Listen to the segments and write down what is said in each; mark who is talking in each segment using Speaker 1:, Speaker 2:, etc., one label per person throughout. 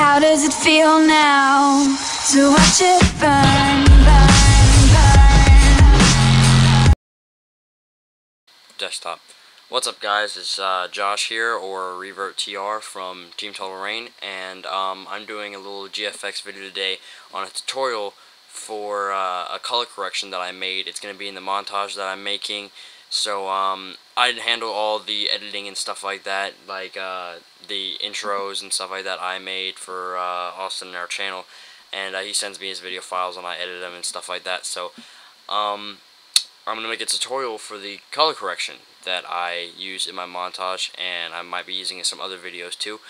Speaker 1: How does it feel now to watch it burn, burn, burn?
Speaker 2: Desktop. What's up, guys? It's Josh here, or Revert TR from Team Total Rain, and I'm doing a little GFX video today on a tutorial for a color correction that I made. It's going to be in the montage that I'm making. So I handle all the editing and stuff like that, like the intros and stuff like that I made for Austin and our channel, and he sends me his video files and I edit them and stuff like that. So I'm going to make a tutorial for the color correction that I use in my montage, and I might be using it in some other videos too.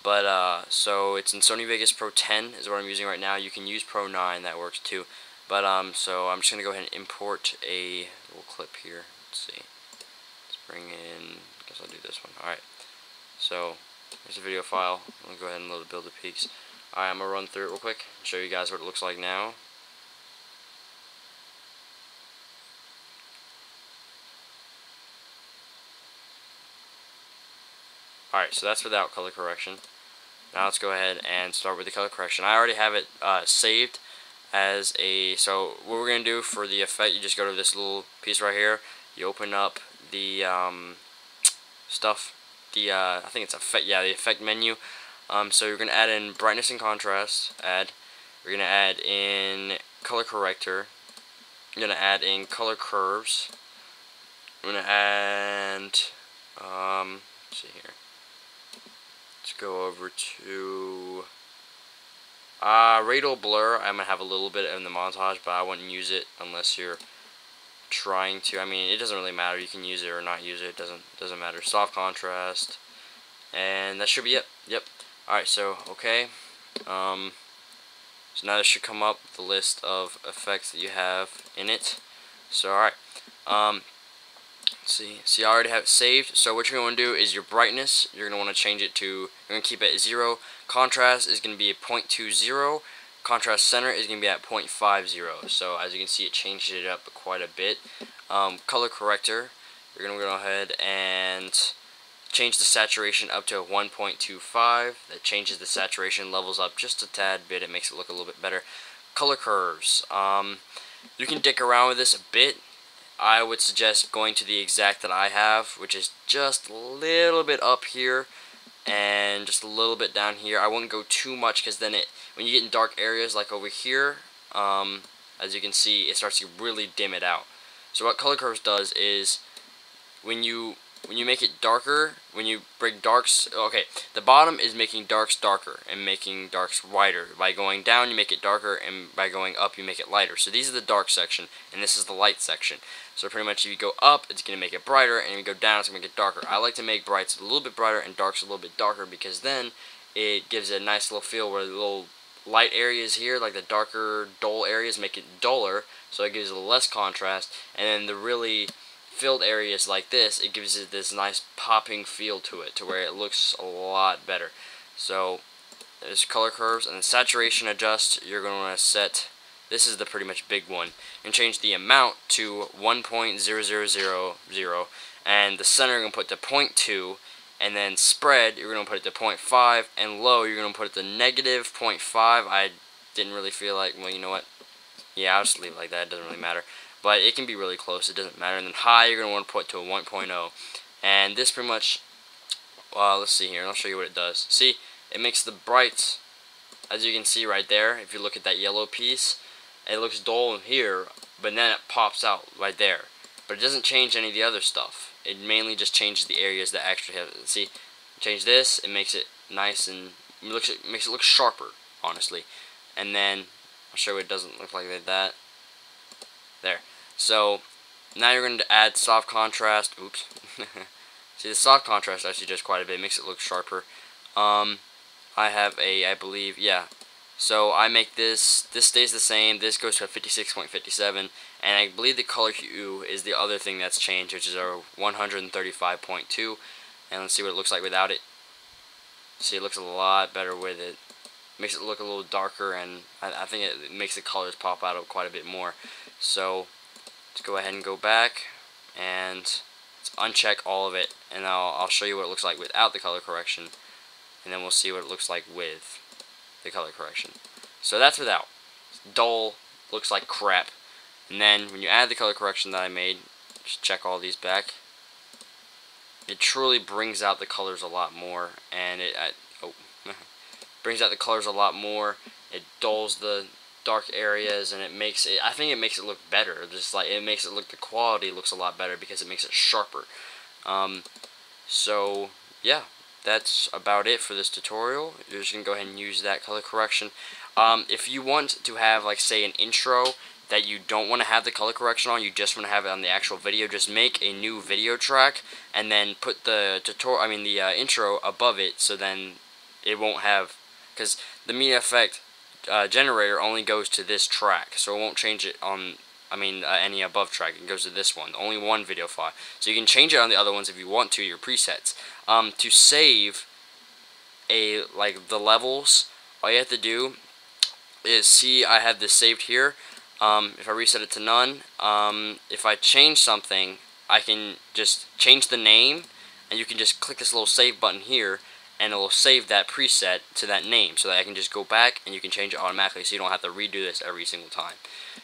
Speaker 2: But so it's in Sony Vegas Pro 10 is what I'm using right now. You can use Pro 9, that works too. But so I'm just going to go ahead and import a little clip here. Let's see. Let's bring in, I guess I'll do this one. Alright. So here's a video file. I'm going to go ahead and load the build the peaks. Alright, I'm going to run through it real quick and show you guys what it looks like now. Alright, so that's without color correction. Now let's go ahead and start with the color correction. I already have it saved as a, so what we're going to do for the effect, you just go to this little piece right here, you open up the stuff, I think it's effect, yeah, the effect menu. So you're going to add in brightness and contrast, we're going to add in color corrector, you're going to add in color curves, we're going to add, let's see here. Let's go over to radial blur. I'm going to have a little bit in the montage, but I wouldn't use it unless you're trying to. I mean, it doesn't really matter. You can use it or not use it. It doesn't matter. Soft contrast. And that should be it. Yep. Alright, so, okay. So now this should come up with the list of effects that you have in it. So, alright. Let's see, I already have it saved. So what you're going to do is your brightness, you're going to want to change it to, you're going to keep it at 0. Contrast is going to be at 0.20. Contrast center is going to be at 0.50. So as you can see, it changed it up quite a bit. Color corrector, you're going to go ahead and change the saturation up to 1.25. That changes the saturation levels up just a tad bit. It makes it look a little bit better. Color curves, you can dick around with this a bit. I would suggest going to the exact that I have, which is just a little bit up here and just a little bit down here. I wouldn't go too much, because then when you get in dark areas like over here, as you can see, it starts to really dim it out. So what color curves does is when you make it darker, when you bring darks, okay, the bottom is making darks darker and making darks whiter. By going down, you make it darker, and by going up, you make it lighter. So these are the dark section, and this is the light section. So pretty much if you go up, it's going to make it brighter, and if you go down, it's going to make it darker. I like to make brights a little bit brighter and darks a little bit darker, because then it gives it a nice little feel where the little light areas here, like the darker, dull areas, make it duller, so it gives it less contrast, and then the really filled areas like this, it gives it this nice popping feel to it, to where it looks a lot better. So there's color curves, and then saturation adjust, you're going to want to set, this is the pretty much big one, and change the amount to 1.0000, and the center you're going to put to 0.2, and then spread, you're going to put it to 0.5, and low, you're going to put it to negative 0.5. I didn't really feel like, well, you know what, yeah, I'll just leave it like that, it doesn't really matter. But it can be really close, it doesn't matter. And then high, you're going to want to put to a 1.0. And this pretty much, let's see here, I'll show you what it does. See, it makes the brights, as you can see right there, if you look at that yellow piece, it looks dull here, but then it pops out right there. But it doesn't change any of the other stuff. It mainly just changes the areas that actually have it. See, change this, it makes it nice and makes it look sharper, honestly. And then, I'll show you what it doesn't look like that. There. So now you're going to add soft contrast. Oops. See, the soft contrast actually does quite a bit. It makes it look sharper. I have I believe, yeah. So I make this stays the same. This goes to a 56.57, and I believe the color hue is the other thing that's changed, which is our 135.2. And let's see what it looks like without it. See, it looks a lot better with it. Makes it look a little darker, and I think it makes the colors pop out quite a bit more. So let's go ahead and go back and let's uncheck all of it, and I'll show you what it looks like without the color correction, and then we'll see what it looks like with. the color correction. So that's without. It's dull, looks like crap. And then when you add the color correction that I made, just check all these back. It truly brings out the colors a lot more, and it brings out the colors a lot more. It dulls the dark areas, and it makes it, I think it makes it look better. Just like it makes it look, the quality looks a lot better because it makes it sharper. So yeah, that's about it for this tutorial. You're just gonna go ahead and use that color correction. If you want to have, like, say, an intro that you don't want to have the color correction on, you just want to have it on the actual video, just make a new video track and then put the intro above it, so then it won't have, because the media effect generator only goes to this track, so it won't change it on any above track. It goes to this one, only one video file. So you can change it on the other ones if you want to, your presets. To save the levels, all you have to do is, see, I have this saved here. If I reset it to none, if I change something, I can just change the name, and you can just click this little save button here, and it will save that preset to that name, so that I can just go back and you can change it automatically, so you don't have to redo this every single time.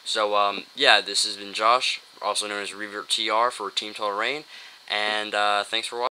Speaker 2: So yeah, this has been Josh, also known as Revert TR for Team Total Rain, and thanks for watching.